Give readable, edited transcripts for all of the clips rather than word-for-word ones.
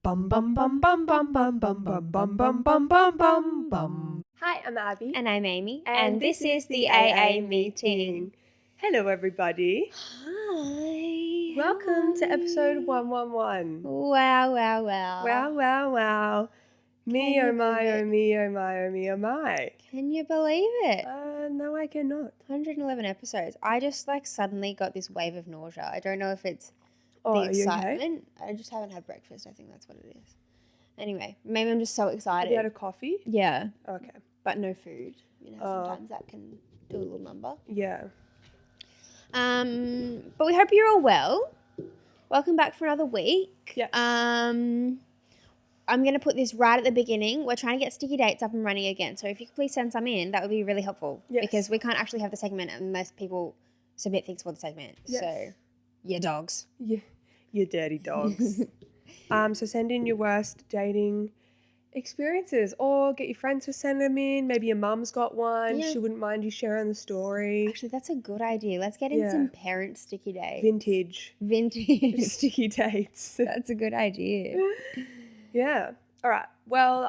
Bum bum bum bum bum bum bum bum bum bum bum bum bum bum. Hi, I'm Abby. And I'm Amy. And this is the AA meeting. Hello, everybody. Hi. Welcome to episode 111. Wow. Wow, wow, wow. Me, oh my, oh me, oh my, oh me, oh my. Can you believe it? No, I cannot. 111 episodes. I just suddenly got this wave of nausea. I don't know if it's the Are you excitement. Okay? I just haven't had breakfast. I think that's what it is. Anyway, maybe I'm just so excited. Have you had a coffee? Yeah. Okay. But no food. You know, sometimes that can do a little number. Yeah. But we hope you're all well. Welcome back for another week. Yes. I'm going to put this right at the beginning. We're trying to get sticky dates up and running again. So if you could please send some in, that would be really helpful. Yes. Because we can't actually have the segment unless people submit things for the segment. Yes. So, yeah, dogs. Yeah. You dirty dogs. So send in your worst dating experiences or get your friends to send them in. Maybe your mum's got one. Yeah. She wouldn't mind you sharing the story. Actually, that's a good idea. Let's get in some parent sticky dates. Vintage sticky dates. That's a good idea. Yeah. All right. Well,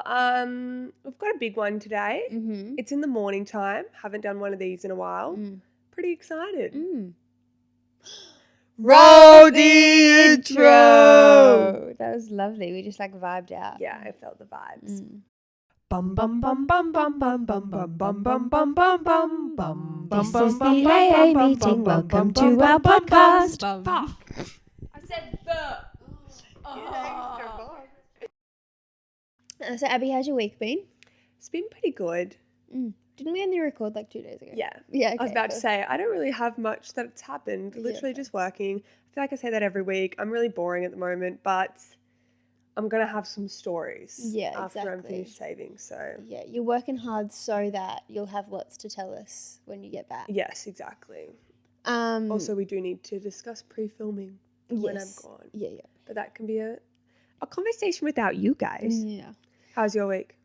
we've got a big one today. Mm-hmm. It's in the morning time. Haven't done one of these in a while. Pretty excited. Roll the intro. That was lovely. We just vibed out. Yeah, I felt the vibes. Bum bum bum bum bum bum bum bum bum bum bum bum bum bum. This is the AA meeting. Welcome to our podcast. Fuck. I said the. So Abby, how's your week been? It's been pretty good. Didn't we only record 2 days ago? Yeah. Yeah. Okay, I was about to say, I don't really have much that's happened. Literally just working. I feel like I say that every week. I'm really boring at the moment, but I'm going to have some stories after I'm finished saving. So yeah, you're working hard so that you'll have lots to tell us when you get back. yes, exactly. Also, we do need to discuss pre-filming when I'm gone. Yeah. But that can be a conversation without you guys. Yeah. How's your week?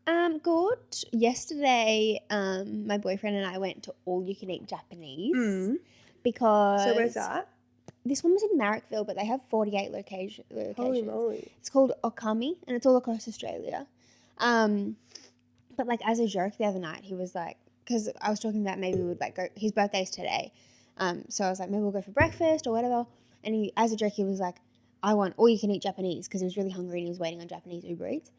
Good. Yesterday, my boyfriend and I went to All You Can Eat Japanese because. So where's that? This one was in Marrickville, but they have 48 locations. Holy moly! It's called Okami, and it's all across Australia. But as a joke the other night, he was like, because I was talking about maybe we would go. His birthday's today, so I was like, maybe we'll go for breakfast or whatever. And he, as a joke, he was like, I want All You Can Eat Japanese because he was really hungry and he was waiting on Japanese Uber Eats.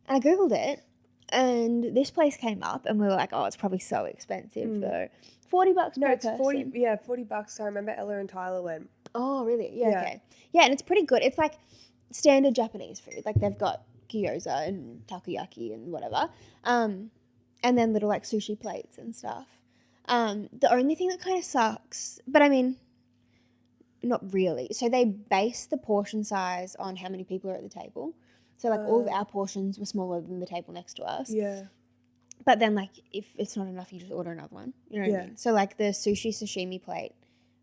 And I googled it, and this place came up, and we were like, oh, it's probably so expensive though. $40 per person. No, it's $40. Yeah, $40. I remember Ella and Tyler went. Oh, really? Yeah, okay. Yeah, and it's pretty good. It's standard Japanese food. They've got gyoza and takoyaki and whatever. And then little sushi plates and stuff. The only thing that kind of sucks, but I mean, not really. So they base the portion size on how many people are at the table. So all of our portions were smaller than the table next to us. Yeah. But then if it's not enough, you just order another one. You know what I mean? So the sushi sashimi plate,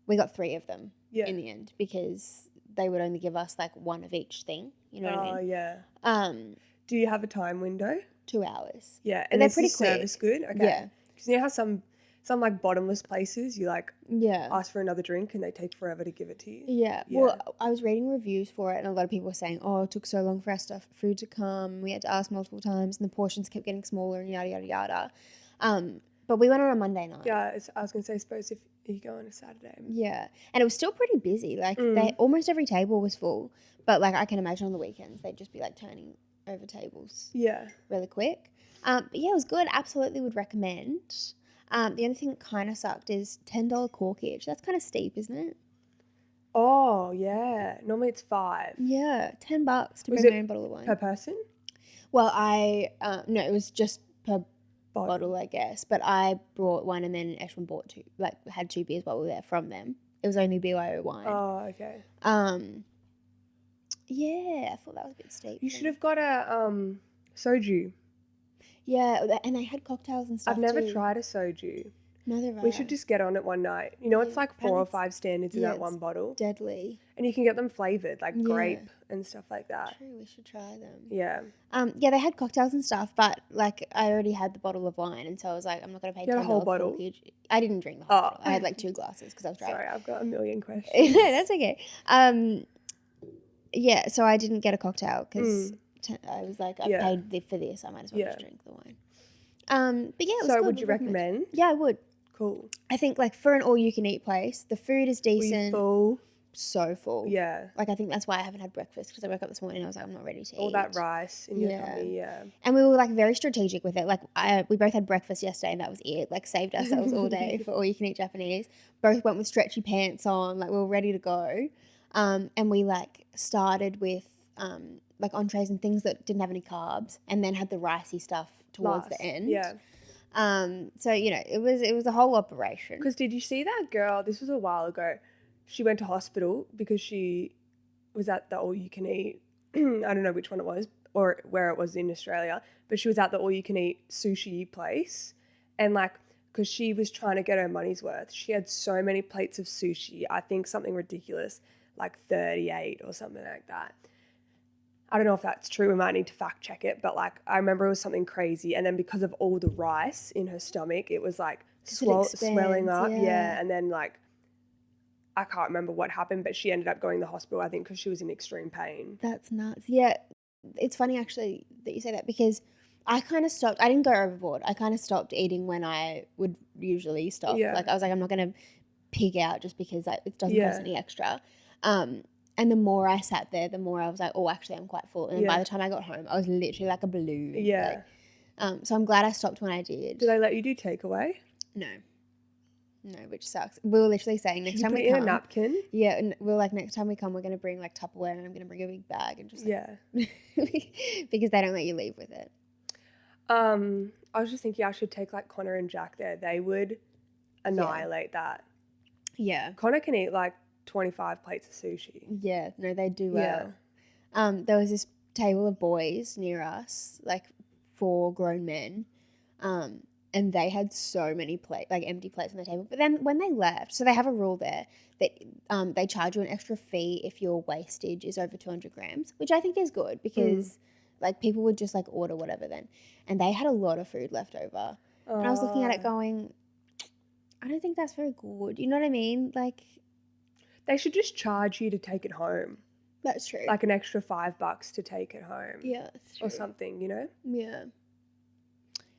we got 3 of them in the end because they would only give us one of each thing. You know what I mean? Oh, yeah. Do you have a time window? 2 hours. Yeah. And they're pretty quick. Service good? Okay. Yeah. Because you know how some bottomless places you Yeah. ask for another drink and they take forever to give it to you? Yeah. Well, I was reading reviews for it and a lot of people were saying, oh, it took so long for our food to come. We had to ask multiple times and the portions kept getting smaller and yada, yada, yada. But we went on a Monday night. Yeah, I was going to say, suppose if you go on a Saturday. Yeah. And it was still pretty busy. They almost every table was full. But I can imagine on the weekends they'd just be turning over tables. Yeah. Really quick. But yeah, it was good. Absolutely would recommend. The only thing that kind of sucked is $10 corkage. That's kind of steep, isn't it? Oh, yeah. Normally it's $5. Yeah, $10 to bring your own bottle of wine. Per person? Well, no, it was just per bottle, I guess. But I brought one and then Eshwin bought 2, had 2 beers while we were there from them. It was only BYO wine. Oh, okay. Yeah, I thought that was a bit steep. You should have got a soju. Yeah, and they had cocktails and stuff I've never too. tried a soju. Neither have I. We should just get on it one night. You know, it's 4 or 5 standards in that one bottle. Deadly. And you can get them flavoured, grape and stuff like that. True, we should try them. Yeah. Yeah, they had cocktails and stuff, but I already had the bottle of wine, and so I was like, I'm not going to pay $10 a whole bottle? corkage. I didn't drink the whole bottle. I had 2 glasses because I was driving. Sorry, I've got a million questions. That's okay. Yeah, so I didn't get a cocktail because I was like, I've paid for this. I might as well just drink the wine. But yeah, it was So good. would you recommend? Yeah, I would. Cool. I think like for an all-you-can-eat place, the food is decent. Were you full? So full. Yeah. Like I think that's why I haven't had breakfast, because I woke up this morning and I was like, I'm not ready to eat. All that rice in your tummy, And we were like very strategic with it. Like we both had breakfast yesterday and that was it. Like saved ourselves all day for all you can eat Japanese. Both went with stretchy pants on, like we were ready to go. And we like started with like entrees and things that didn't have any carbs, and then had the ricey stuff towards the end. Yeah. So you know, it was a whole operation. Because did you see that girl? This was a while ago. She went to hospital because she was at the all-you-can-eat. I don't know which one it was or where it was in Australia, but she was at the all-you-can-eat sushi place, and like, because she was trying to get her money's worth, she had so many plates of sushi. I think something ridiculous, like 38 or something like that. I don't know if that's true. We might need to fact check it, but like I remember it was something crazy, and then because of all the rice in her stomach, it was like swelling up. Yeah, and then like, I can't remember what happened, but she ended up going to the hospital, I think, because she was in extreme pain. That's nuts. Yeah, it's funny actually that you say that, because I kind of stopped. I didn't go overboard. I kind of stopped eating when I would usually stop. Yeah. Like I was like, I'm not going to pig out just because it doesn't cost any extra. And the more I sat there, the more I was like, oh, actually, I'm quite full. And by the time I got home, I was literally like a balloon. Yeah. So I'm glad I stopped when I did. Did they let you do takeaway? No, which sucks. We were literally saying next time we come. In a napkin? Yeah, and we were like, next time we come, we're going to bring like Tupperware, and I'm going to bring a big bag and just because they don't let you leave with it. I was just thinking I should take like Connor and Jack there. They would annihilate that. Yeah. Connor can eat like 25 plates of sushi. Yeah, no, they do well. There was this table of boys near us, like 4 grown men, and they had so many empty plates on the table. But then when they left, so they have a rule there that they charge you an extra fee if your wastage is over 200 grams, which I think is good because like people would just like order whatever then. And they had a lot of food left over. And I was looking at it going, I don't think that's very good. You know what I mean? Like, they should just charge you to take it home. That's true. Like an extra $5 to take it home. Yeah, that's true. Or something, you know? Yeah.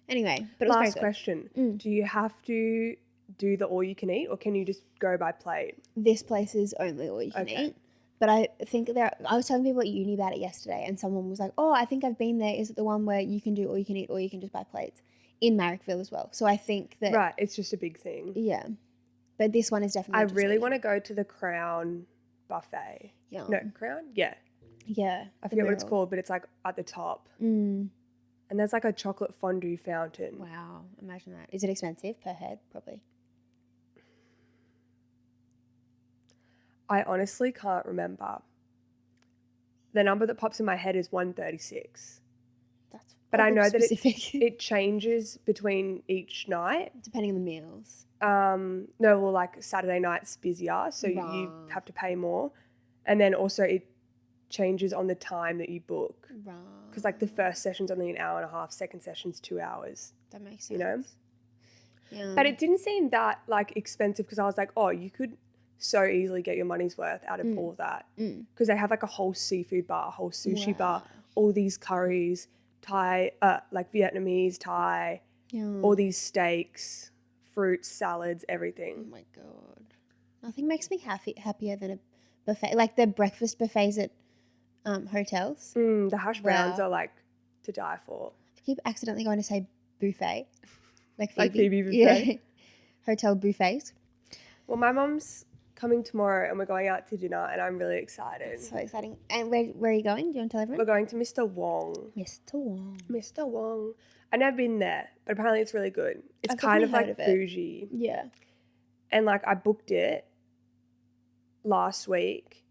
Anyway, but it was last question. Do you have to do the all you can eat, or can you just go by plate? This place is only all you can eat. But I think I was telling people at uni about it yesterday, and someone was like, oh, I think I've been there. Is it the one where you can do all you can eat, or you can just buy plates? In Marrickville as well. So I think that... Right, it's just a big thing. Yeah. But this one is definitely... I really want to go to the Crown buffet. Yeah. No, Crown? Yeah. Yeah. I forget what it's called, but it's like at the top. And there's like a chocolate fondue fountain. Wow, imagine that. Is it expensive per head? Probably. I honestly can't remember. The number that pops in my head is 136. But I know specific. That it changes between each night. Depending on the meals. No, well, like Saturday night's busier, so you have to pay more. And then also it changes on the time that you book. Right. Because like the first session's only an hour and a half, second session's 2 hours. That makes sense. You know? Yeah. But it didn't seem that like expensive, because I was like, oh, you could so easily get your money's worth out of all that. Because they have like a whole seafood bar, a whole sushi bar, all these curries, Thai, like Vietnamese, Thai, all these steaks, fruits, salads, everything. Oh my God. Nothing makes me happier than a buffet. Like the breakfast buffets at hotels. The hash browns are like to die for. I keep accidentally going to say buffet. Like Phoebe. Like Phoebe buffet? Yeah. Hotel buffets. Well, my mum's coming tomorrow and we're going out to dinner and I'm really excited. That's so exciting. And where are you going? Do you want to tell everyone? We're going to Mr. Wong. Mr. Wong. Mr. Wong. I've never been there, but apparently it's really good. It's kind of like bougie. Yeah. And like I booked it last week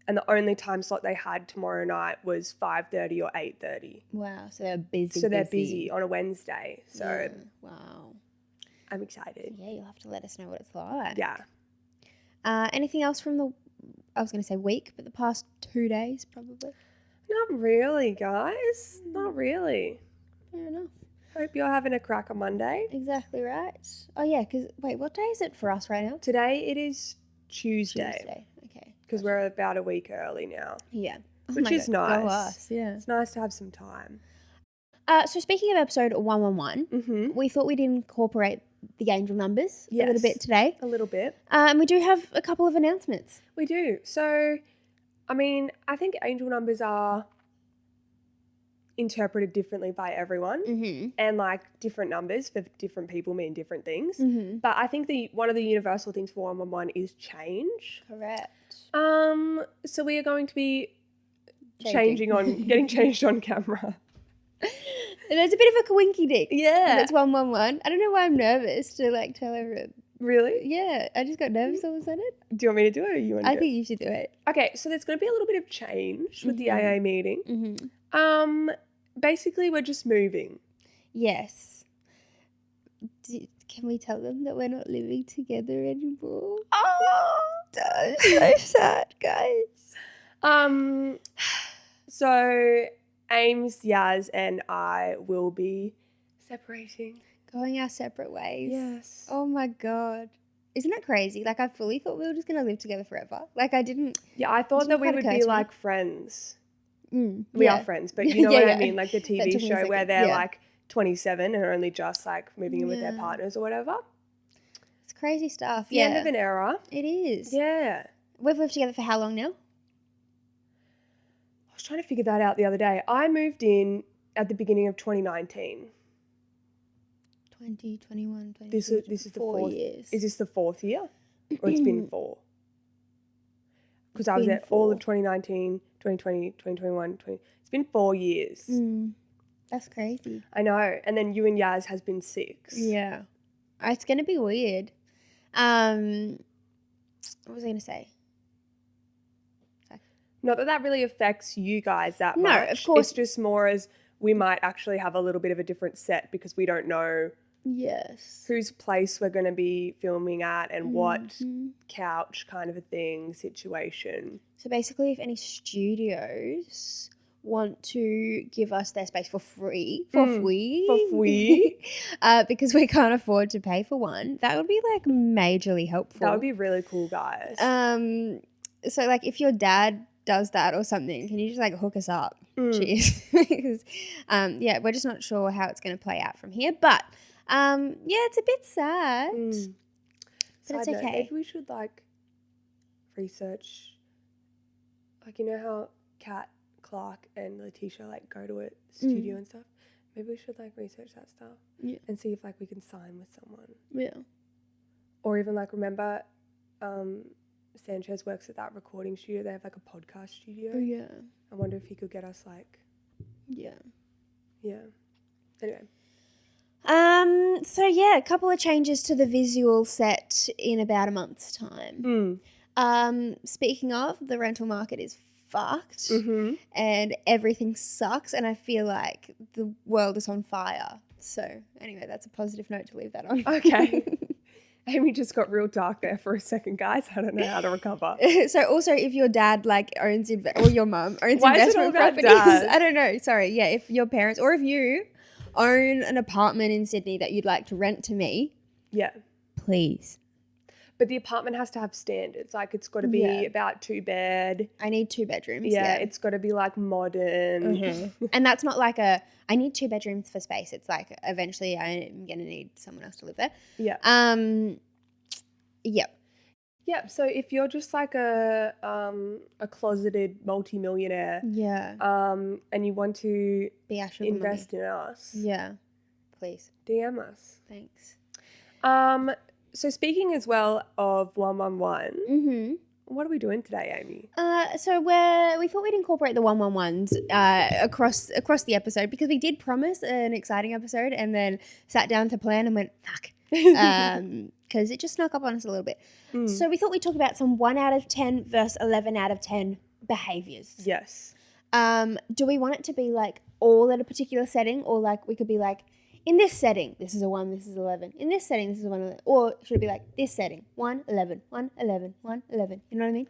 and the only time slot they had tomorrow night was 5:30 or 8:30. Wow. So they're busy. So they're busy on a Wednesday. So yeah. Wow. I'm excited. Yeah, you'll have to let us know what it's like. Yeah. Anything else from I was going to say week, but the past 2 days probably? Not really, guys. Not really. Fair enough. Hope you're having a cracker Monday. Exactly right. Oh, yeah, because, wait, what day is it for us right now? Today it is Tuesday. Okay. Because we're about a week early now. Yeah. which is nice. Go us, yeah. It's nice to have some time. So speaking of episode 111, we thought we'd incorporate the angel numbers a little bit today. A little bit. And we do have a couple of announcements. We do. So, I mean, I think angel numbers are interpreted differently by everyone, and like different numbers for different people mean different things. But I think one of the universal things for 111 is change. Correct. So we are going to be getting changed on camera. There's a bit of a coinky dick. Yeah. That's 111. I don't know why I'm nervous to like tell everyone. Really? Yeah, I just got nervous all of a sudden. Do you want me to do it or you want to do it? I think you should do it. Okay, so there's going to be a little bit of change with the AA meeting. Basically, we're just moving. Yes. Can we tell them that we're not living together anymore? Oh, that's so sad, guys. So Ames, Yaz, and I will be separating. Going our separate ways. Yes. Oh my God. Isn't it crazy? Like, I fully thought we were just going to live together forever. Like, I didn't. Yeah, I thought that we would be like friends. We are friends, but you know what I mean? Like the TV show where they're like 27 and are only just like moving in with their partners or whatever. It's crazy stuff. The end of an era. It is. Yeah. We've lived together for how long now? I was trying to figure that out the other day. I moved in at the beginning of 2019. 20, 21, 22, this is the 4 fourth years. Is this the fourth year? Or it's been 4? Because I was at all of 2019, 2020, 2021, it's been 4 years. That's crazy. I know. And then you and Yaz has been 6. Yeah. It's going to be weird. What was I going to say? Not that really affects you guys that much. No, of course. It's just more as we might actually have a little bit of a different set because we don't know whose place we're going to be filming at and what couch kind of a thing situation. So basically if any studios want to give us their space for free, because we can't afford to pay for one, that would be like majorly helpful. That would be really cool, guys. So like if your dad does that or something, can you just like hook us up? Cheers. Because we're just not sure how it's going to play out from here, but it's a bit sad, but it's okay. Maybe we should like research, like you know how Kat, Clark and Letitia like go to a studio and stuff. Maybe we should like research that stuff and see if like we can sign with someone. Yeah. Or even like remember, Sanchez works at that recording studio. They have like a podcast studio. Yeah. I wonder if he could get us like. Yeah. Anyway. So yeah, a couple of changes to the visual set in about a month's time. Speaking of, the rental market is fucked and everything sucks and I feel like the world is on fire. So anyway, that's a positive note to leave that on. Okay. Amy just got real dark there for a second, guys. I don't know how to recover. So also if your dad like owns or your mum owns Why investment is it all about properties, dad? I don't know. Sorry. Yeah, if your parents or if you own an apartment in Sydney that you'd like to rent to me, please. But the apartment has to have standards. Like it's got to be about 2 bed. I need 2 bedrooms. Yeah, it's got to be like modern. And that's not like I need 2 bedrooms for space. It's like eventually I'm going to need someone else to live there. Yeah. Yeah, so if you're just like a closeted multi-millionaire and you want to invest in us. Yeah, please. DM us. Thanks. So speaking as well of 111, what are we doing today, Amy? So we thought we'd incorporate the 111s across the episode because we did promise an exciting episode and then sat down to plan and went, fuck. Because it just snuck up on us a little bit. So we thought we'd talk about some 1 out of 10 versus 11 out of 10 behaviours. Yes. Do we want it to be like all at a particular setting or like we could be like, in this setting, this is a 1, this is 11. In this setting, this is a 1, 11. Or should it be like this setting, 1, 11, 1, 11, 1, 11. You know what I mean?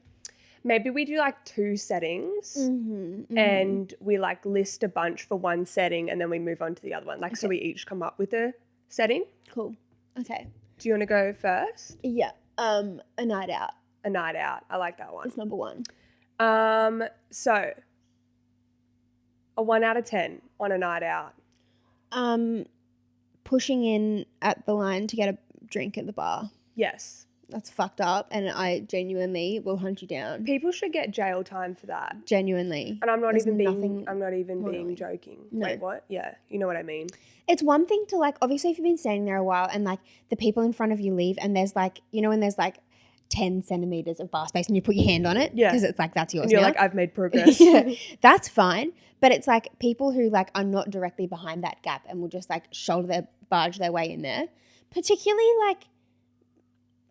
Maybe we do like 2 settings and we like list a bunch for one setting and then we move on to the other one. Like so we each come up with a setting. Cool. Okay. Do you want to go first? Yeah. A night out. A night out. I like that one. It's number 1. So A 1 out of 10 on a night out. Pushing in at the line to get a drink at the bar. Yes. That's fucked up, and I genuinely will hunt you down. People should get jail time for that. Genuinely. And I'm not even being joking. No. Wait, what? Yeah, you know what I mean. It's one thing to like, obviously if you've been standing there a while and like the people in front of you leave and there's like, you know, when there's like 10 centimeters of bar space and you put your hand on it. Yeah. Because it's like, that's yours And you're now. like, I've made progress. Yeah, that's fine. But it's like people who like are not directly behind that gap and will just like barge their way in there. Particularly like,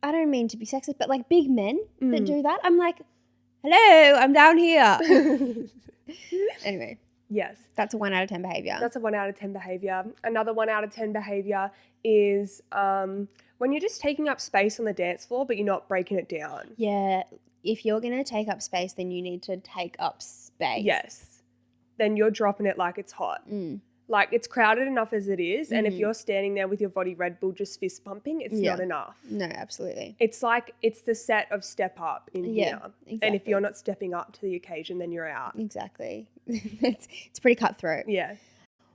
I don't mean to be sexist, but like big men that do that. I'm like, hello, I'm down here. Anyway. Yes. That's a 1 out of 10 behaviour. That's a 1 out of 10 behaviour. Another 1 out of 10 behaviour is when you're just taking up space on the dance floor, but you're not breaking it down. Yeah. If you're going to take up space, then you need to take up space. Yes. Then you're dropping it like it's hot. Like, it's crowded enough as it is, and if you're standing there with your body Red Bull just fist pumping, it's not enough. No, absolutely. It's like, it's the set of step up in here. Exactly. And if you're not stepping up to the occasion, then you're out. Exactly. It's pretty cutthroat. Yeah.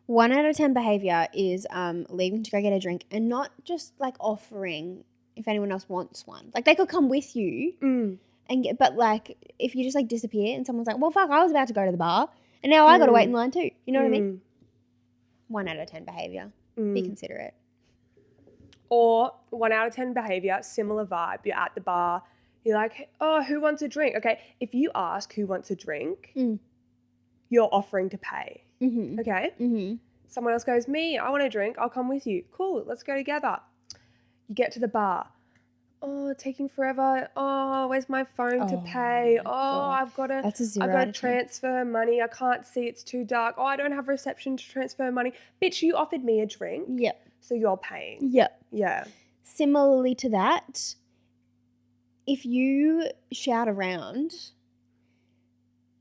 1 out of 10 behaviour is leaving to go get a drink and not just like offering if anyone else wants one. Like, they could come with you and get, but like if you just like disappear and someone's like, well, fuck, I was about to go to the bar and now I got to wait in line too. You know what I mean? 1 out of 10 behaviour. Be considerate. Or 1 out of 10 behaviour, similar vibe. You're at the bar. You're like, oh, who wants a drink? Okay, if you ask who wants a drink, you're offering to pay. Okay? Someone else goes, me, I want a drink. I'll come with you. Cool, let's go together. You get to the bar. Oh, taking forever. Oh, where's my phone to pay? I've got to transfer money. I can't see. It's too dark. Oh, I don't have reception to transfer money. Bitch, you offered me a drink. Yep. So you're paying. Yep. Yeah. Similarly to that, if you shout around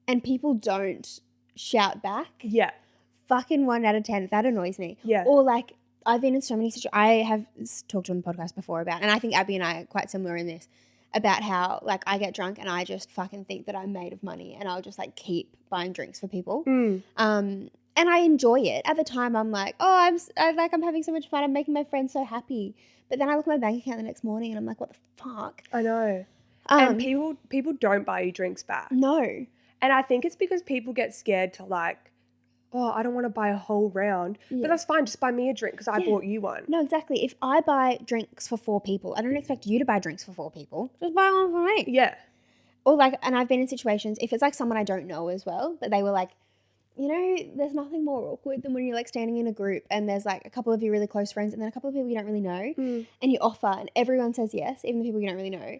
and people don't shout back, fucking 1 out of 10. That annoys me. Yeah. Or like, I've been in so many situations. I have talked on the podcast before about, and I think Abby and I are quite similar in this, about how like I get drunk and I just fucking think that I'm made of money and I'll just like keep buying drinks for people. And I enjoy it. At the time I'm like, oh, I'm having so much fun. I'm making my friends so happy. But then I look at my bank account the next morning and I'm like, what the fuck? I know. And people don't buy you drinks back. No. And I think it's because people get scared to like, oh, I don't want to buy a whole round. Yeah. But that's fine. Just buy me a drink because I bought you one. No, exactly. If I buy drinks for 4 people, I don't expect you to buy drinks for 4 people. Just buy one for me. Yeah. Or like, and I've been in situations, if it's like someone I don't know as well, but they were like, you know, there's nothing more awkward than when you're like standing in a group and there's like a couple of your really close friends and then a couple of people you don't really know and you offer and everyone says yes, even the people you don't really know.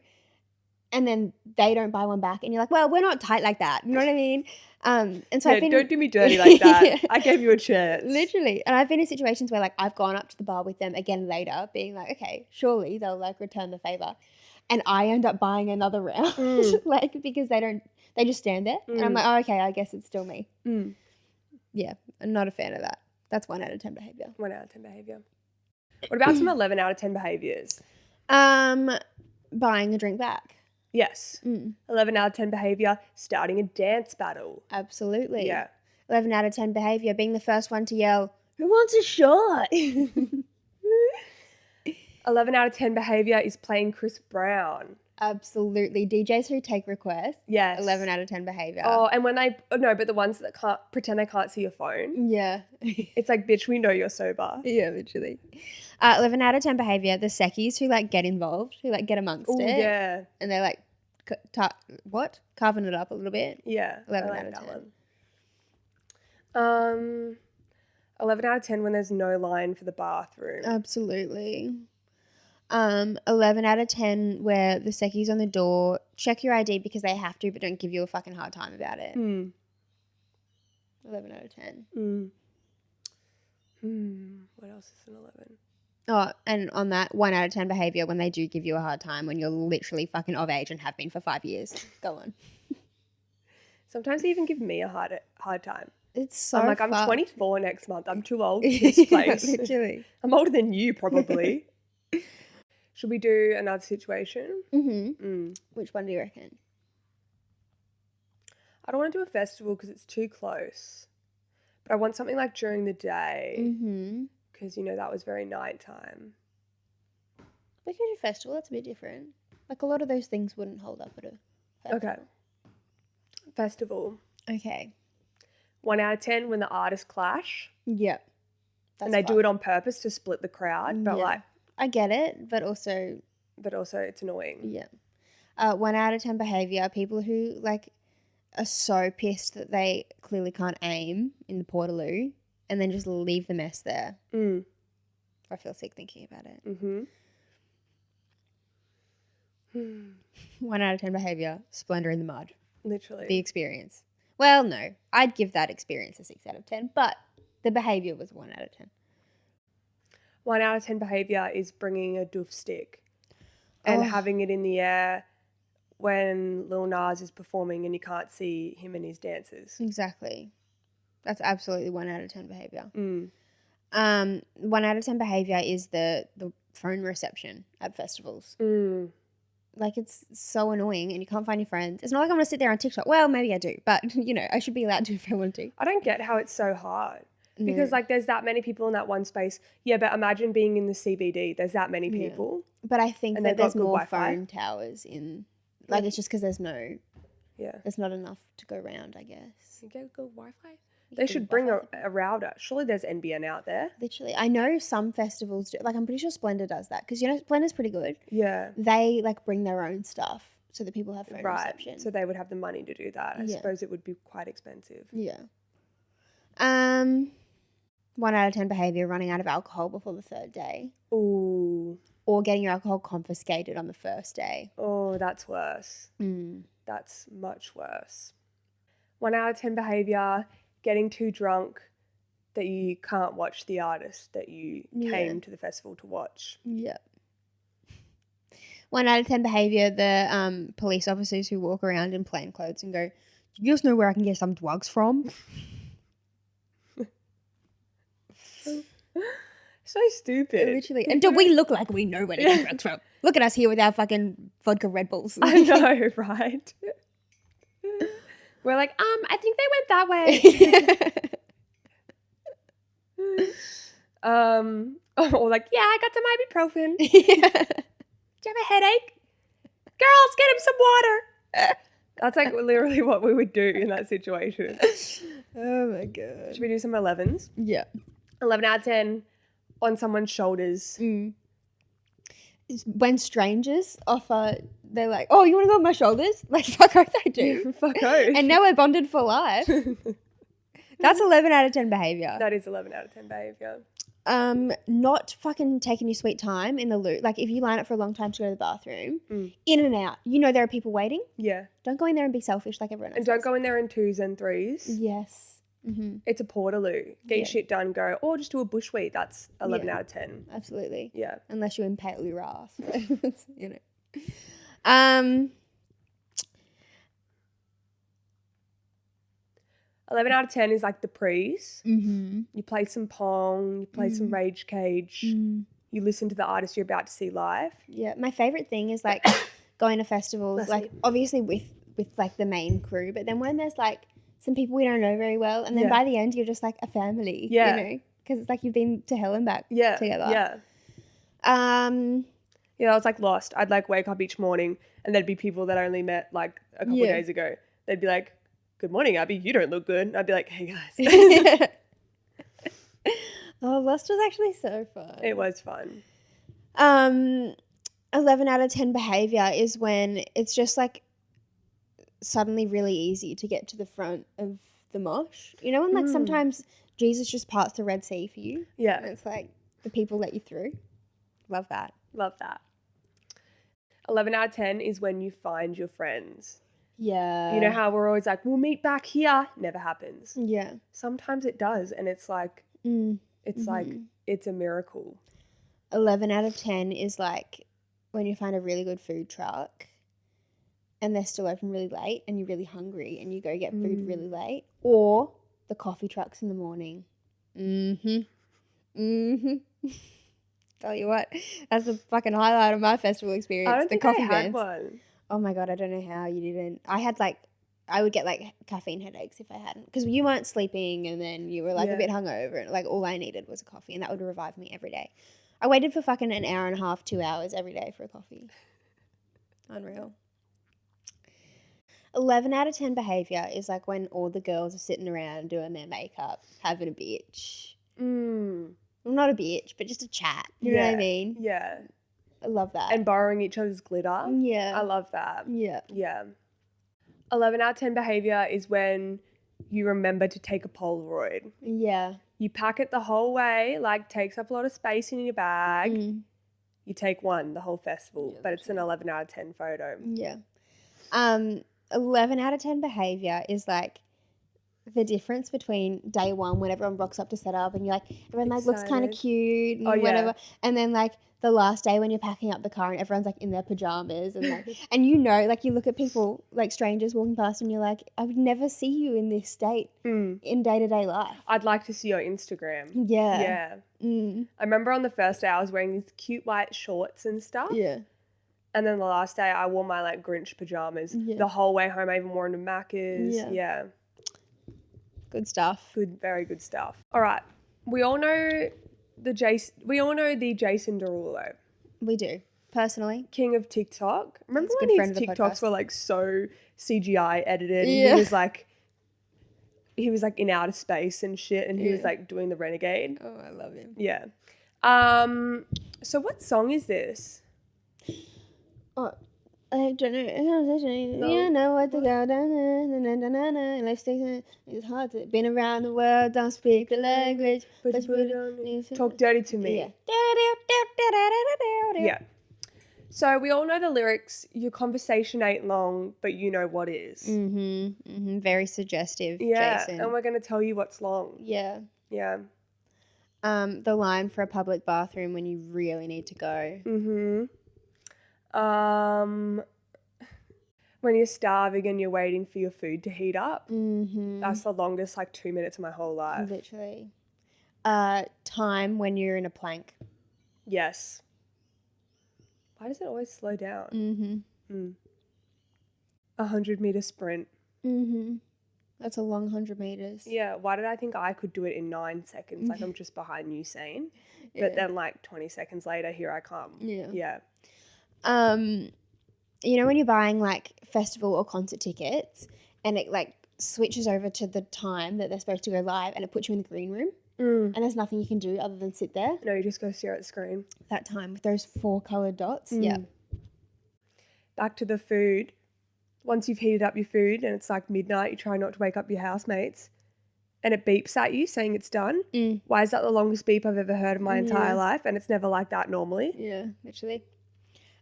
And then they don't buy one back and you're like, well, we're not tight like that. You know what I mean? And so I've been, don't do me dirty like that. I gave you a chance. Literally. And I've been in situations where like I've gone up to the bar with them again later being like, okay, surely they'll like return the favor. And I end up buying another round like because they just stand there. And I'm like, oh, okay, I guess it's still me. Yeah, I'm not a fan of that. That's 1 out of 10 behaviour. 1 out of 10 behaviour. What about some 11 out of 10 behaviours? Buying a drink back. Yes. 11 out of 10 behaviour, starting a dance battle. Absolutely. Yeah. 11 out of 10 behaviour, being the first one to yell, who wants a shot? 11 out of 10 behaviour is playing Chris Brown. Absolutely. DJs who take requests. Yes. 11 out of 10 behaviour. Oh, and when but the ones that can't pretend they can't see your phone. Yeah. It's like, bitch, we know you're sober. Yeah, literally. 11 out of 10 behaviour, the seckies who like get involved, who like get amongst it. Yeah. And they're like, carving it up a little bit. Yeah. 11 out of 10. 11 out of 10 when there's no line for the bathroom. Absolutely. 11 out of 10 where the secchies on the door check your ID because they have to but don't give you a fucking hard time about it. 11 out of 10. What else is an 11? Oh, and on that, 1 out of 10 behaviour when they do give you a hard time when you're literally fucking of age and have been for 5 years. Go on. Sometimes they even give me a hard time. It's so I'm like, I'm 24 next month. I'm too old for this place. Literally. I'm older than you probably. Should we do another situation? Which one do you reckon? I don't want to do a festival because it's too close. But I want something like during the day Mm-hmm. because, you know, that was very nighttime. Because your festival, that's a bit different. Like a lot of those things wouldn't hold up at a festival. Okay. Festival. Okay. 1 out of 10 when the artists clash. Yep. And they do it on purpose to split the crowd. But like, I get it, but also it's annoying. Yeah. 1 out of 10 behavior. People who like are so pissed that they clearly can't aim in the Portaloo and then just leave the mess there. I feel sick thinking about it. Mm-hmm. 1 out of 10 behavior. Splendor in the mud. Literally. The experience. Well, no. I'd give that experience a 6 out of 10, but the behavior was 1 out of 10. 1 out of 10 behavior is bringing a doof stick and having it in the air when Lil Nas is performing and you can't see him and his dancers. Exactly. That's absolutely 1 out of 10 behavior. 1 out of 10 behavior is the phone reception at festivals. Like, it's so annoying and you can't find your friends. It's not like I'm going to sit there on TikTok. Well, maybe I do, but, you know, I should be allowed to if I want to. I don't get how it's so hard. Because, like, there's that many people in that one space. Yeah, but imagine being in the CBD. There's that many people. But I think and that there's more Wi-Fi. phone towers in... Like, it's just because there's no... Yeah. There's not enough to go around, I guess. You get good Wi-Fi? They should bring a router. Surely there's NBN out there. Literally. I know some festivals do. Like, I'm pretty sure Splendor does that. Because, you know, Splendor's pretty good. Yeah. They, like, bring their own stuff so that people have phone reception. So they would have the money to do that. I suppose it would be quite expensive. Yeah. 1 out of 10 behavior, running out of alcohol before the 3rd day. Ooh. Or getting your alcohol confiscated on the 1st day. Oh, that's worse. That's much worse. 1 out of 10 behavior, getting too drunk that you can't watch the artist that you came to the festival to watch. Yeah. 1 out of 10 behavior, the police officers who walk around in plain clothes and go, "Do you guys know where I can get some drugs from?" So stupid. Literally. And do we look like we know where to get drugs from? Look at us here with our fucking vodka Red Bulls. I know, right? We're like, I think they went that way. Or like, yeah, I got some ibuprofen. Do you have a headache? Girls, get him some water. That's like literally what we would do in that situation. Oh my God. Should we do some 11s? Yeah. 11 out of 10 on someone's shoulders. When strangers offer, they're like, "Oh, you want to go on my shoulders?" Like, fuck oath I do. Fuck oath. And now we're bonded for life. That's 11 out of 10 behavior. That is 11 out of 10 behavior. Not fucking taking your sweet time in the loo. Like, if you line up for a long time to go to the bathroom, in and out, you know there are people waiting. Yeah. Don't go in there and be selfish like everyone else. And don't go in there in 2s and 3s. Yes. Mm-hmm. It's a Portaloo. Get your shit done, go. Or just do a bushweek. That's 11 out of 10. Absolutely. Yeah. Unless you impale your ass. You know. 11 out of 10 is like the prees. Mm-hmm. You play some Pong, you play some Rage Cage, you listen to the artist you're about to see live. Yeah, my favourite thing is like going to festivals, like obviously with like the main crew, but then when there's like some people we don't know very well, and then by the end you're just like a family, you know, because it's like you've been to hell and back together. Yeah. Yeah, I was like lost. I'd like wake up each morning and there'd be people that I only met like a couple of days ago. They'd be like, "Good morning, Abby. You don't look good." I'd be like, "Hey guys." Oh, Lost was actually so fun. It was fun. 11 out of 10 behavior is when it's just like suddenly really easy to get to the front of the mosh. You know, when like sometimes Jesus just parts the Red Sea for you. Yeah. And it's like the people let you through. Love that. Love that. 11 out of 10 is when you find your friends. Yeah. You know how we're always like, we'll meet back here. Never happens. Yeah. Sometimes it does. And it's like, like, it's a miracle. 11 out of 10 is like when you find a really good food truck and they're still open really late and you're really hungry and you go get food really late, or the coffee trucks in the morning. Tell you what, that's the fucking highlight of my festival experience. I don't think coffee I had vans. one. Oh my God, I don't know how you didn't. I had like I would get like caffeine headaches if I hadn't, because you weren't sleeping and then you were like a bit hungover, and like all I needed was a coffee, and that would revive me every day. I waited for fucking an hour and a half, 2 hours every day for a coffee. Unreal. 11 out of 10 behavior is like when all the girls are sitting around doing their makeup, having a bitch. Well, not a bitch, but just a chat. You know what I mean? Yeah. I love that. And borrowing each other's glitter. Yeah. I love that. Yeah. Yeah. 11 out of 10 behavior is when you remember to take a Polaroid. Yeah. You pack it the whole way, like takes up a lot of space in your bag. You take one the whole festival, but it's an 11 out of 10 photo. Yeah. 11 out of 10 behavior is like the difference between day one when everyone rocks up to set up and you're like, everyone like looks kind of cute and whatever. And then like the last day when you're packing up the car and everyone's like in their pajamas and like, and you know, like you look at people like strangers walking past and you're like, I would never see you in this state in day-to-day life. I'd like to see your Instagram. Yeah. Yeah. I remember on the first day I was wearing these cute white shorts and stuff. Yeah. And then the last day I wore my like Grinch pajamas. The whole way home I even wore them to Macca's. Yeah. Good stuff. Good, very good stuff. All right. We all know the Jason Derulo. We do. Personally. King of TikTok. Remember He's a when good friend his of the TikToks podcast. were like so CGI edited? Yeah. And he was like in outer space and shit, and he was like doing the renegade. Oh, I love him. Yeah. So what song is this? Oh, I don't know. You know what to go down. Life stays. It's hard to been around the world. Don't speak the language. Talk dirty to me. Yeah. So we all know the lyrics. Your conversation ain't long, but you know what is. Very suggestive. Yeah, Jason. and we're gonna tell you what's long. Yeah. Yeah. The line for a public bathroom when you really need to go. When you're starving and you're waiting for your food to heat up. That's the longest like 2 minutes of my whole life. Literally. Time when you're in a plank. Yes. Why does it always slow down? 100-meter sprint. That's a long 100 meters. Yeah. Why did I think I could do it in 9 seconds? Like I'm just behind Usain. But then like 20 seconds later, here I come. Yeah. You know when you're buying like festival or concert tickets and it like switches over to the time that they're supposed to go live and it puts you in the green room and there's nothing you can do other than sit there? No, you just go stare at the screen. That time with those 4 coloured dots. Yeah. Back to the food. Once you've heated up your food and it's like midnight, you try not to wake up your housemates and it beeps at you saying it's done. Why is that the longest beep I've ever heard in my entire life? And it's never like that normally. Yeah, literally.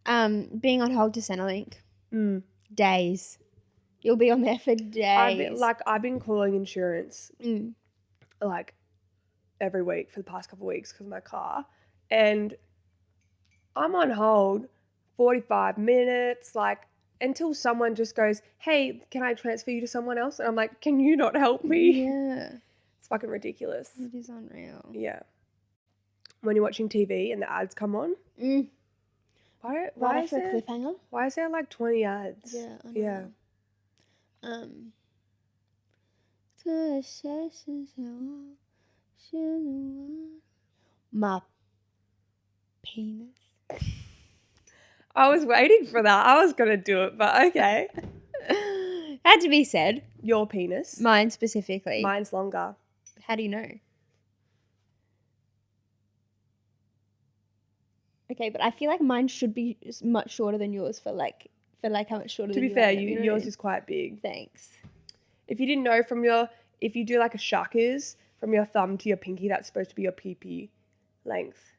Being on hold to Centrelink. Days. You'll be on there for days. I've been calling insurance like every week for the past couple of weeks because of my car. And I'm on hold 45 minutes, like until someone just goes, hey, can I transfer you to someone else? And I'm like, can you not help me? Yeah. It's fucking ridiculous. It is unreal. Yeah. When you're watching TV and the ads come on. Why Right is after there a cliffhanger? Why is there like 20 ads? Yeah, I know. My penis. I was waiting for that. I was going to do it, but okay. Had to be said. Your penis. Mine specifically. Mine's longer. How do you know? Okay, but I feel like mine should be much shorter than yours for how much shorter To than be fair, you are, yours is quite big. Thanks. If you didn't know if you do like a shuckers from your thumb to your pinky, that's supposed to be your pee-pee length.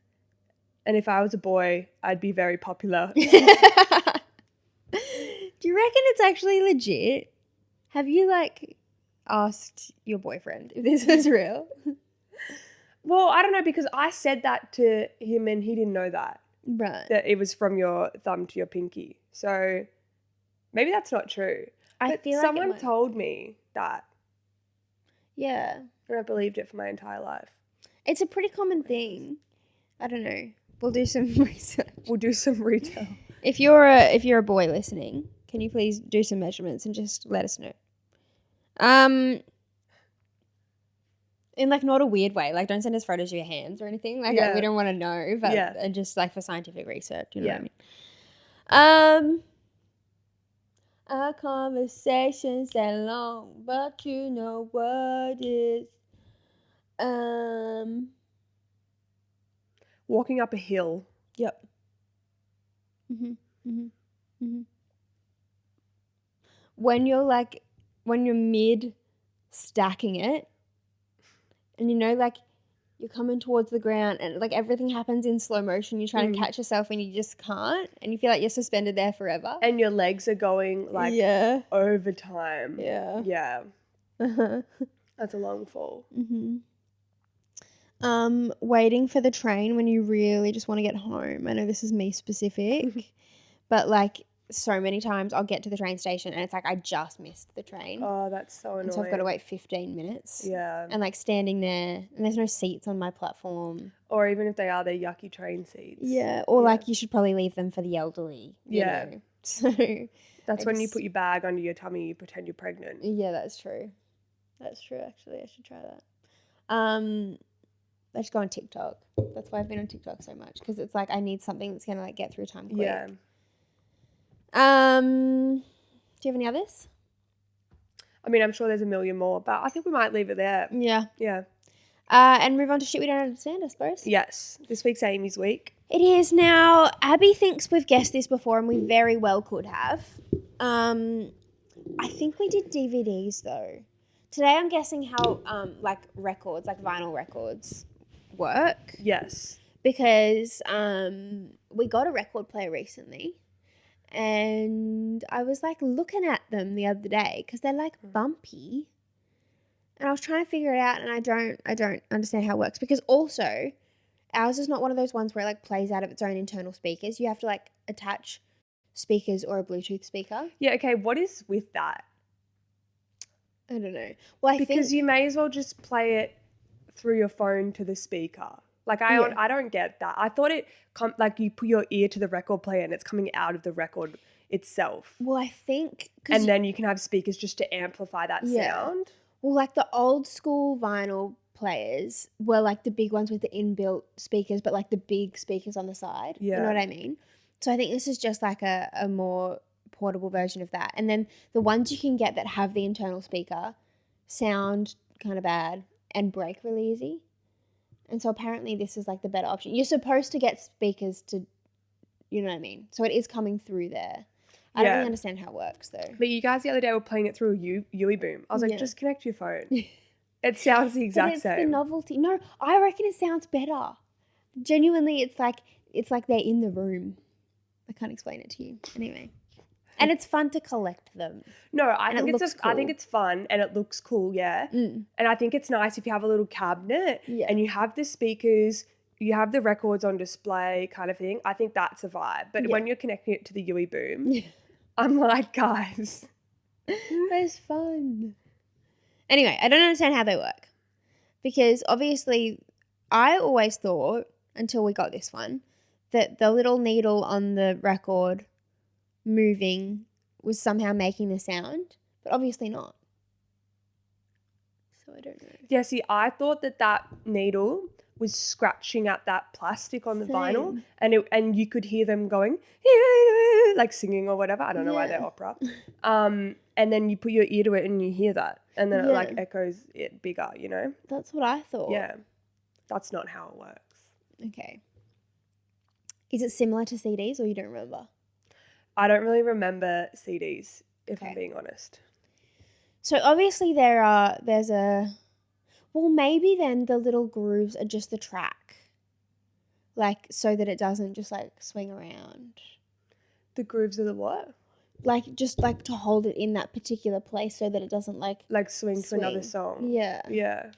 And if I was a boy, I'd be very popular. Do you reckon it's actually legit? Have you like asked your boyfriend if this is real? Well, I don't know because I said that to him and he didn't know that. Right. That it was from your thumb to your pinky. So maybe that's not true. I feel like someone told me that. Yeah. And I believed it for my entire life. It's a pretty common thing. I don't know. We'll do some research. We'll do some retail. If you're a boy listening, can you please do some measurements and just let us know? In like not a weird way. Like don't send us photos of your hands or anything. Like we don't want to know, but just like for scientific research, you know what I mean? Our conversations that long, but you know what is walking up a hill. Yep. When you're mid stacking it, and you know, like you're coming towards the ground, and like everything happens in slow motion. You're trying to catch yourself, and you just can't, and you feel like you're suspended there forever. And your legs are going like over time. Yeah. That's a long fall. Waiting for the train when you really just want to get home. I know this is me specific, but like so many times I'll get to the train station and it's like I just missed the train. Oh, that's so annoying. And so I've got to wait 15 minutes. Yeah. And like standing there and there's no seats on my platform. Or even if they are, they're yucky train seats. Yeah. Or like you should probably leave them for the elderly. You know? So that's when you put your bag under your tummy, you pretend you're pregnant. Yeah, that's true. That's true, actually. I should try that. I just go on TikTok. That's why I've been on TikTok so much, because it's like I need something that's going to like get through time quick. Yeah. Do you have any others? I mean, I'm sure there's a million more, but I think we might leave it there. Yeah. Yeah. And move on to shit we don't understand, I suppose. Yes. This week's Amy's week. It is now. Abby thinks we've guessed this before, and we very well could have. I think we did DVDs though. Today I'm guessing how like records, like vinyl records work. Yes. Because we got a record player recently. And I was like looking at them the other day because they're like bumpy, and I was trying to figure it out, and I don't understand how it works, because also ours is not one of those ones where it like plays out of its own internal speakers. You have to like attach speakers or a Bluetooth speaker. Yeah. Okay. What is with that? I don't know. Well, because you may as well just play it through your phone to the speaker. Like I don't get that. I thought it like you put your ear to the record player and it's coming out of the record itself. Well, I think, and then you can have speakers just to amplify that sound. Well, like the old school vinyl players were like the big ones with the inbuilt speakers, but like the big speakers on the side. Yeah. You know what I mean? So I think this is just like a more portable version of that. And then the ones you can get that have the internal speaker sound kind of bad and break really easy. And so apparently this is like the better option. You're supposed to get speakers to, you know what I mean? So it is coming through there. I don't really understand how it works though. But you guys the other day were playing it through a UE boom. I was like, just connect your phone. It sounds the exact same. It's the novelty. No, I reckon it sounds better. Genuinely, it's like they're in the room. I can't explain it to you. Anyway. And it's fun to collect them. No, I think it's fun and it looks cool, yeah. And I think it's nice if you have a little cabinet and you have the speakers, you have the records on display kind of thing. I think that's a vibe. But when you're connecting it to the UE boom, I'm like, guys. That's fun. Anyway, I don't understand how they work. Because obviously I always thought, until we got this one, that the little needle on the record moving was somehow making the sound, but obviously not. So I don't know. Yeah, see, I thought that needle was scratching at that plastic on the vinyl, and you could hear them going like singing or whatever. I don't know why they're opera. And then you put your ear to it and you hear that, and then it like echoes it bigger, you know? That's what I thought. Yeah. That's not how it works. Okay. Is it similar to CDs, or you don't remember? I don't really remember CDs, if I'm being honest. So obviously there's well, maybe then the little grooves are just the track, like so that it doesn't just like swing around. The grooves are the what? Like just like to hold it in that particular place so that it doesn't like swing to another song. Yeah. Yeah.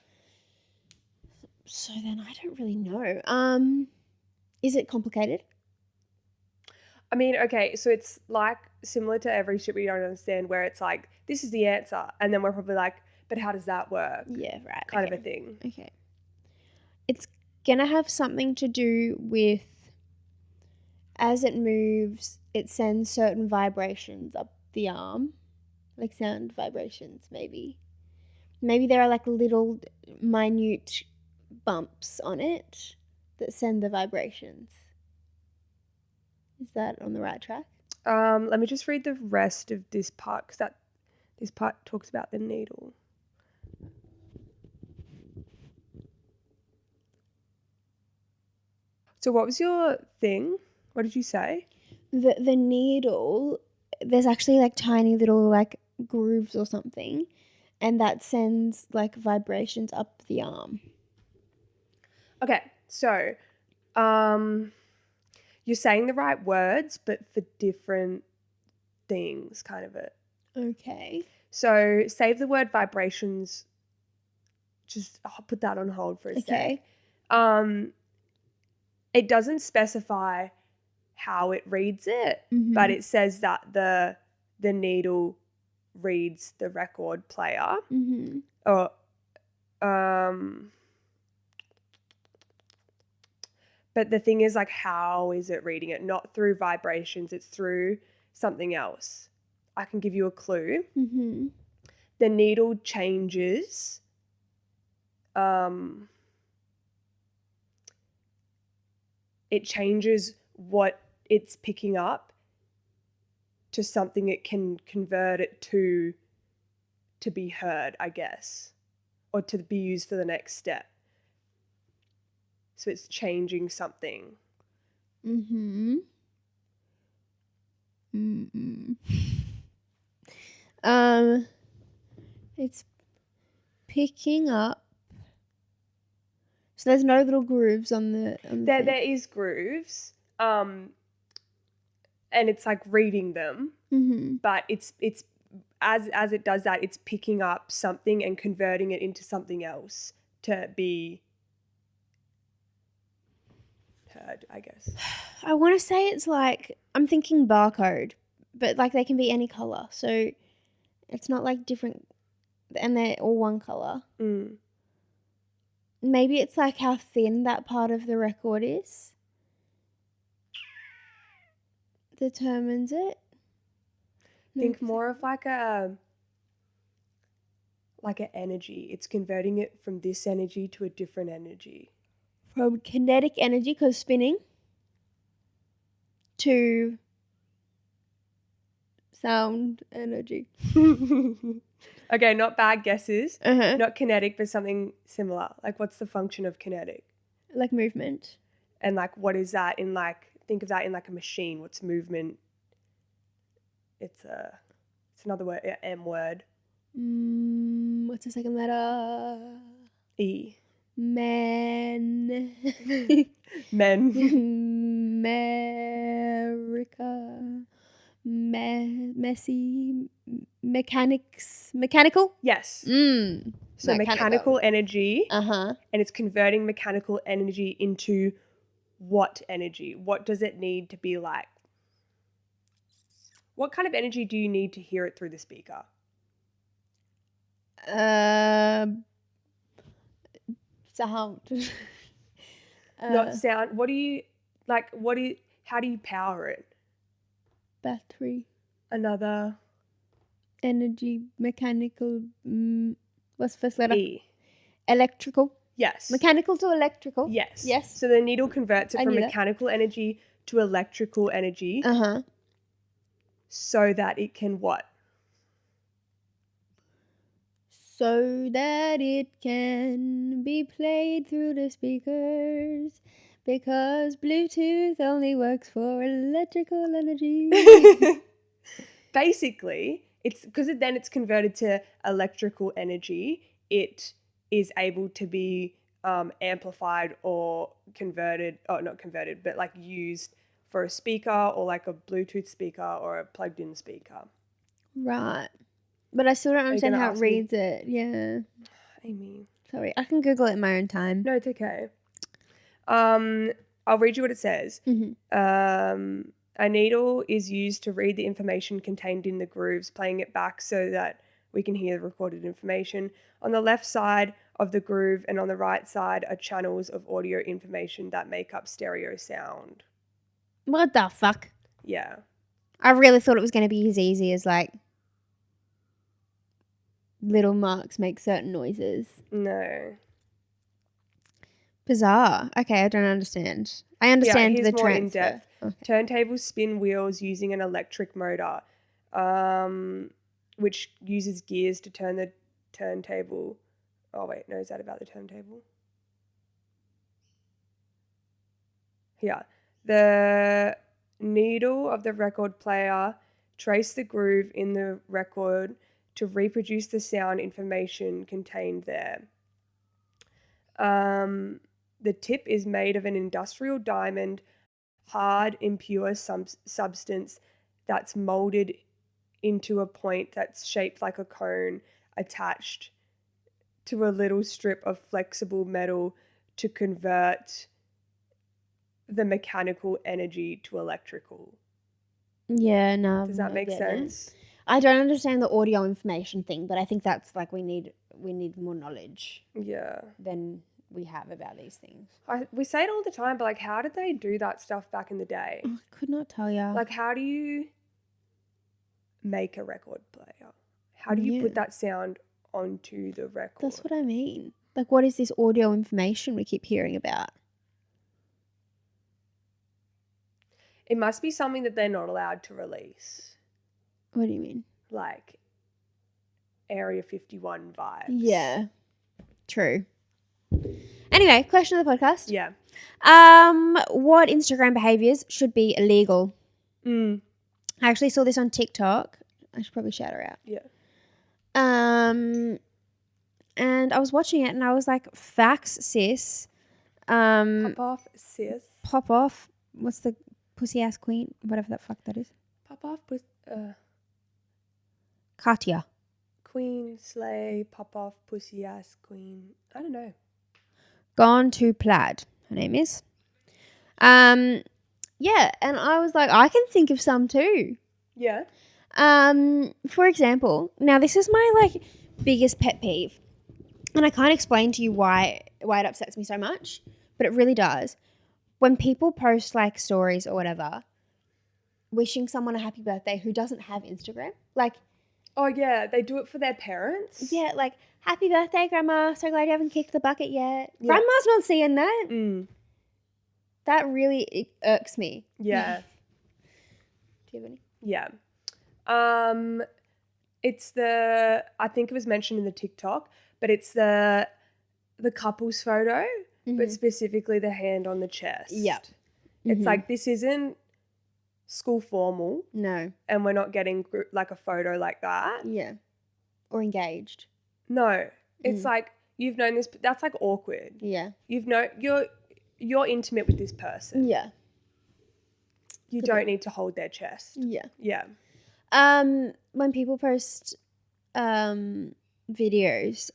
So then I don't really know. Is it complicated? I mean, okay, so it's like similar to every shit we don't understand, where it's like, this is the answer. And then we're probably like, but how does that work? Yeah, right. Kind of a thing. Okay. It's going to have something to do with, as it moves, it sends certain vibrations up the arm. Like sound vibrations, maybe. Maybe there are like little minute bumps on it that send the vibrations. Is that on the right track? Let me just read the rest of this part because this part talks about the needle. So what was your thing? What did you say? The needle, there's actually like tiny little like grooves or something, and that sends like vibrations up the arm. Okay, so you're saying the right words, but for different things, kind of it. Okay. So save the word vibrations. Just I'll put that on hold for a sec. It doesn't specify how it reads it, but it says that the needle reads the record player. Or but the thing is, like, how is it reading it? Not through vibrations, it's through something else. I can give you a clue. The needle changes it changes what it's picking up to something it can convert it to be heard, I guess, or to be used for the next step. So it's changing something. It's picking up. So there's no little grooves on the there is grooves, and it's like reading them, but it's as it does that, it's picking up something and converting it into something else to be heard, I guess. I want to say it's like, I'm thinking barcode, but like they can be any color, so it's not like different, and they're all one color. Maybe it's like how thin that part of the record is determines it. Think more of like an energy. It's converting it from this energy to a different energy. From kinetic energy, because spinning, to sound energy. Okay, not bad guesses. Not kinetic, but something similar. Like, what's the function of kinetic? Like movement. And like, what is that in like? Think of that in like a machine. What's movement? It's another word. M word. What's the second letter? E. Men. America. Messy. Mechanical? Yes. So mechanical energy. And it's converting mechanical energy into what energy? What does it need to be like? What kind of energy do you need to hear it through the speaker? Sound. Not sound. What do you like? How do you power it? Battery. Another. Energy, mechanical. What's the first letter? E. Electrical. Yes. Mechanical to electrical. Yes. Yes. So the needle converts it from mechanical energy to electrical energy. So that it can what? So that it can be played through the speakers, because Bluetooth only works for electrical energy. Basically, it's because then it's converted to electrical energy. It is able to be amplified or converted, not converted, but like used for a speaker or like a Bluetooth speaker or a plugged in speaker. Right. But I still don't understand how it reads it. Yeah. Amy. Sorry. I can Google it in my own time. No, it's okay. I'll read you what it says. A needle is used to read the information contained in the grooves, playing it back so that we can hear the recorded information. On the left side of the groove and on the right side are channels of audio information that make up stereo sound. What the fuck? Yeah. I really thought it was going to be as easy as like little marks make certain noises. No. Bizarre. Okay, I don't understand. I understand the more transfer. in depth. Okay. Turntables spin wheels using an electric motor, which uses gears to turn the turntable. Oh wait, no, is that about the turntable? Yeah. The needle of the record player trace the groove in the record to reproduce the sound information contained there. The tip is made of an industrial diamond, hard, impure substance that's molded into a point that's shaped like a cone attached to a little strip of flexible metal to convert the mechanical energy to electrical. Yeah, no. Does that make sense? I don't understand the audio information thing, but I think that's like we need more knowledge. Yeah. Than we have about these things. We say it all the time, but like, how did they do that stuff back in the day? I could not tell you. Like, how do you make a record player? How do you put that sound onto the record? That's what I mean. Like, what is this audio information we keep hearing about? It must be something that they're not allowed to release. What do you mean? Like Area 51 vibes. Yeah. True. Anyway, question of the podcast. Yeah. What Instagram behaviors should be illegal? I actually saw this on TikTok. I should probably shout her out. Yeah. And I was watching it and I was like, facts, sis. Pop off, sis. Pop off. What's the pussy ass queen? Whatever the fuck that is. Pop off, Katya. Queen, slay, pop off, pussy ass queen. I don't know. Gone to plaid. Her name is. Yeah, and I was like, I can think of some too. Yeah. For example, now this is my like biggest pet peeve, and I can't explain to you why it upsets me so much, but it really does. When people post like stories or whatever, wishing someone a happy birthday who doesn't have Instagram, like. Oh yeah, they do it for their parents. Yeah, like happy birthday, Grandma. So glad you haven't kicked the bucket yet. Yeah. Grandma's not seeing that. That really irks me. Yeah. Do you have any? Yeah. It's I think it was mentioned in the TikTok, but it's the couple's photo, but specifically the hand on the chest. Yeah. It's like, this isn't school formal. No. And we're not getting like a photo like that. Yeah. Or engaged. No. It's like, you've known this, that's like awkward. Yeah. You're intimate with this person. Yeah. You don't need to hold their chest. Yeah. Yeah. When people post videos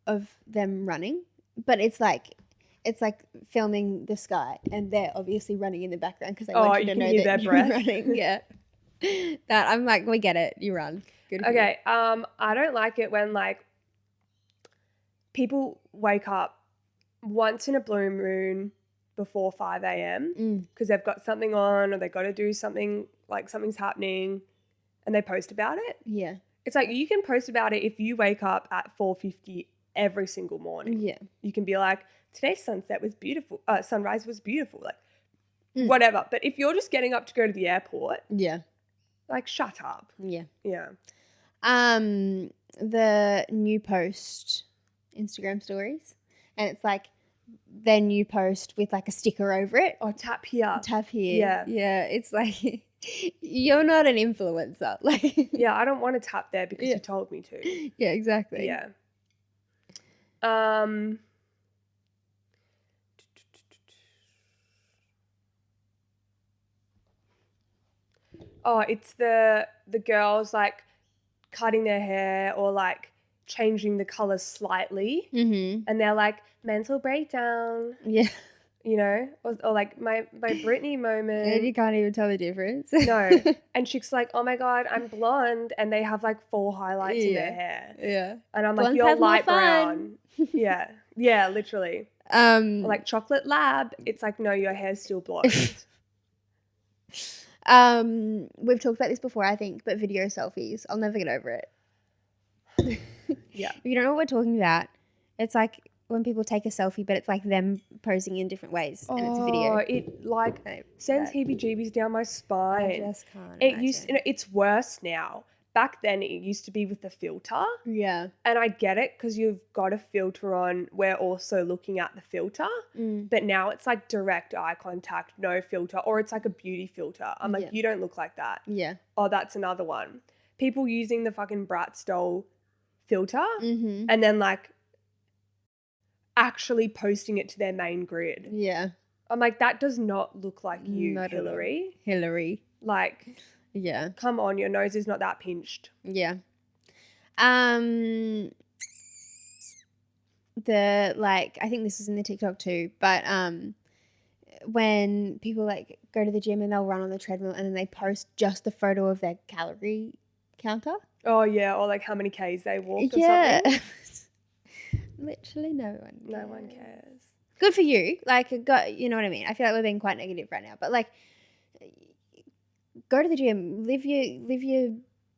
of them running, but it's like filming the sky and they're obviously running in the background because they want you to know that you're running. Yeah. That I'm like, we get it. You run. Good. Okay. I don't like it when like people wake up once in a blue moon before 5 a.m. because they've got something on or they've got to do something, like something's happening, and they post about it. Yeah. It's like, you can post about it if you wake up at 4:50 every single morning. Yeah. You can be like, today's sunrise was beautiful, like whatever. But if you're just getting up to go to the airport, yeah, like, shut up. Yeah. Yeah. The new post Instagram stories, and it's like their new post with like a sticker over it. Oh, tap here. Tap here. Yeah. Yeah. It's like, you're not an influencer. Like, yeah, I don't want to tap there because you told me to. Yeah, exactly. Yeah. Oh, it's the girls like cutting their hair or like changing the color slightly, and they're like, mental breakdown. Yeah. You know, or like my Britney moment. And you can't even tell the difference. No. And chicks like, oh my God, I'm blonde. And they have like 4 highlights in their hair. Yeah. And I'm Blondes like, you're have more light fun. brown. Yeah. Yeah, literally. Or like chocolate lab. It's like, no, your hair's still blonde. We've talked about this before, I think, but video selfies. I'll never get over it. Yeah. If you don't know what we're talking about, it's like when people take a selfie, but it's like them posing in different ways, and it's a video. It like sends heebie-jeebies down my spine. I just can't imagine. It's worse now. Back then, it used to be with the filter. Yeah. And I get it because you've got a filter on. We're also looking at the filter. But now it's like direct eye contact, no filter, or it's like a beauty filter. I'm like, you don't look like that. Yeah. Oh, that's another one. People using the fucking Bratz doll filter and then like actually posting it to their main grid. Yeah. I'm like, that does not look like you, Not at all. Hillary. Like, yeah. Come on, your nose is not that pinched. Yeah. I think this was in the TikTok too, but when people like go to the gym and they'll run on the treadmill and then they post just the photo of their calorie counter. Oh yeah, or like how many Ks they walked or something. Literally no one cares. Good for you. Like, you know what I mean? I feel like we're being quite negative right now, but like, go to the gym, live your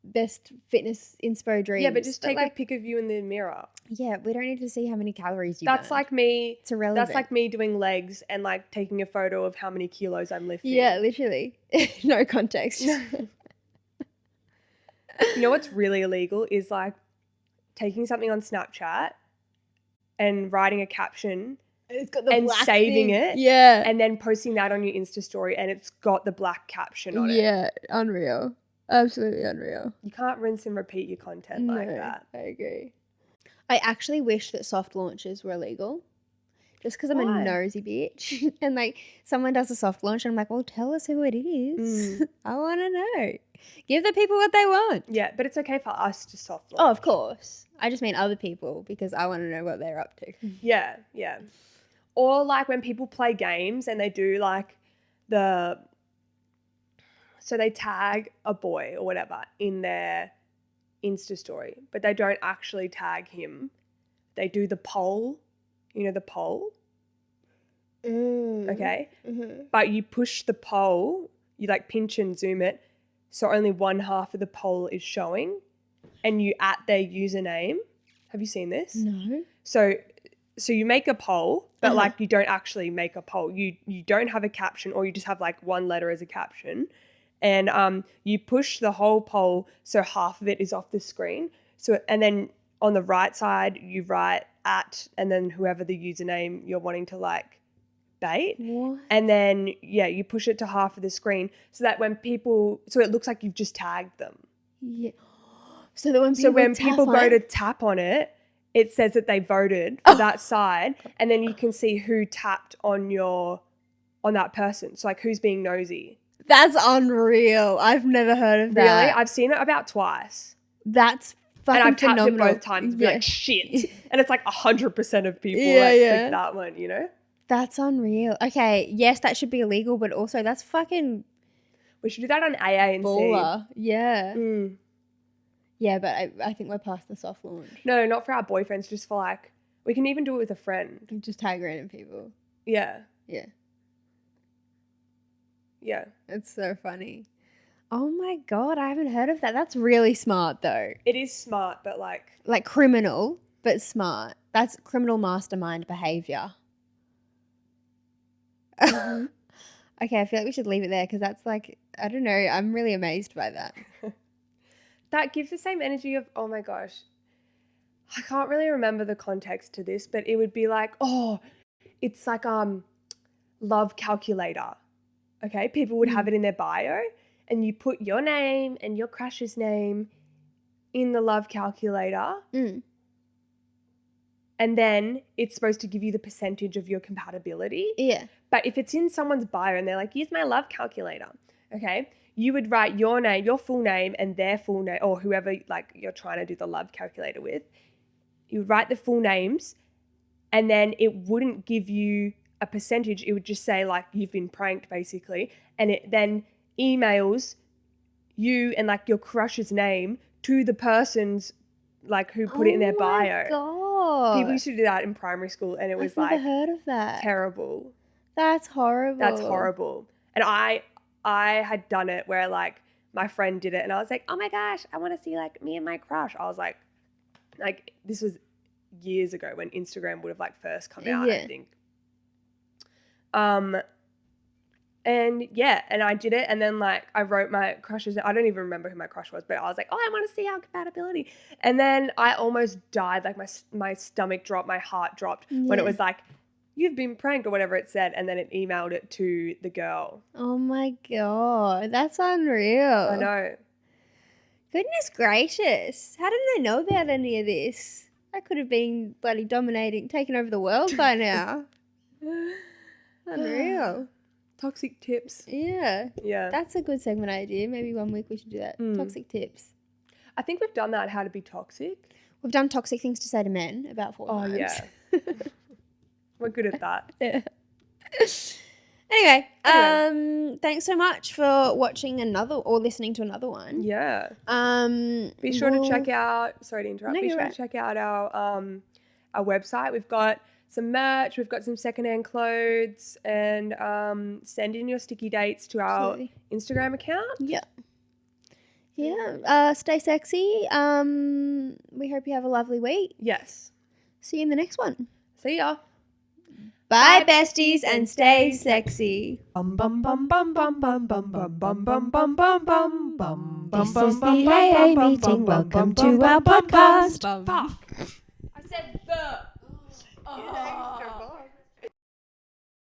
best fitness inspo dreams. Yeah, but just take a pic of you in the mirror. Yeah, we don't need to see how many calories you That's burn. like me. It's irrelevant. That's like me doing legs and like taking a photo of how many kilos I'm lifting. Yeah, literally. No context. You know what's really illegal is like taking something on Snapchat and writing a caption it's got the and black saving thing. it. Yeah. And then posting that on your Insta story and it's got the black caption on it. Yeah, unreal. Absolutely unreal. You can't rinse and repeat your content like that. I agree. I actually wish that soft launches were illegal. Just because I'm Why? a nosy bitch. And like someone does a soft launch and I'm like, well, tell us who it is. I want to know. Give the people what they want. Yeah, but it's okay for us to soft launch. Oh, of course. I just mean other people because I want to know what they're up to. Yeah, yeah. Or like when people play games and they do like so they tag a boy or whatever in their Insta story, but they don't actually tag him. They do the poll. You know the poll? Okay? But you push the poll, you like pinch and zoom it, so only one half of the poll is showing, and you at their username. Have you seen this? No. So you make a poll, but like you don't actually make a poll. You don't have a caption, or you just have like one letter as a caption. And you push the whole poll so half of it is off the screen. So and then on the right side you write at and then whoever the username you're wanting to like bait. What? And then you push it to half of the screen so that so it looks like you've just tagged them. Yeah. So that when people go to tap on it, it says that they voted for that side, and then you can see who tapped on that person. So like who's being nosy. That's unreal. I've never heard of that. Really? I've seen it about twice. That's fucking and I've phenomenal. tapped it both times and be like, shit. And it's like 100% of people click that one, you know? That's unreal. Okay, yes, that should be illegal, but also that's fucking we should do that on AA and baller. Yeah. Mm. Yeah, but I think we're past the soft launch. No, not for our boyfriends, just for like, we can even do it with a friend. Just tag random people. Yeah. Yeah. Yeah. It's so funny. Oh my God, I haven't heard of that. That's really smart though. It is smart, but like criminal, but smart. That's criminal mastermind behavior. Okay, I feel like we should leave it there because that's like, I don't know, I'm really amazed by that. That gives the same energy of, oh my gosh, I can't really remember the context to this, but it would be like, oh, it's like love calculator. Okay, people would have it in their bio and you put your name and your crush's name in the love calculator. And then it's supposed to give you the percentage of your compatibility. Yeah. But if it's in someone's bio and they're like, use my love calculator, okay, you would write your name, your full name and their full name, or whoever like you're trying to do the love calculator with. You would write the full names and then it wouldn't give you a percentage. It would just say like you've been pranked basically. And it then emails you and like your crush's name to the person's like who put it in their bio. God. People used to do that in primary school and it was I've like never heard of that. Terrible. That's horrible. That's horrible. And I had done it where like my friend did it and I was like, oh my gosh, I want to see like me and my crush. I was like, like this was years ago when Instagram would have like first come out, I think. And I did it, and then like I wrote my crushes. I don't even remember who my crush was, but I was like, oh, I want to see our compatibility. And then I almost died. Like my stomach dropped, my heart dropped when it was like, you've been pranked or whatever it said, and then it emailed it to the girl. Oh my God, that's unreal. I know. Goodness gracious. How didn't I know about any of this? I could have been bloody dominating, taking over the world by now. Unreal. Toxic tips. Yeah. Yeah. That's a good segment idea. Maybe one week we should do that. Toxic tips. I think we've done that, how to be toxic. We've done toxic things to say to men about 4 times. Oh, yeah. We're good at that. Yeah. Anyway, thanks so much for watching another or listening to another one. Yeah. Be sure to check out, sorry to interrupt, be sure to check out our website. We've got some merch, we've got some secondhand clothes, and send in your sticky dates to our Instagram account. Yeah. Yeah. Stay sexy. We hope you have a lovely week. Yes. See you in the next one. See ya. Bye, besties, and stay sexy. Bum bum bum bum bum bum bum bum bum bum bum bum bum bum. This is the AA meeting. Welcome to our podcast. Fuck. I said the.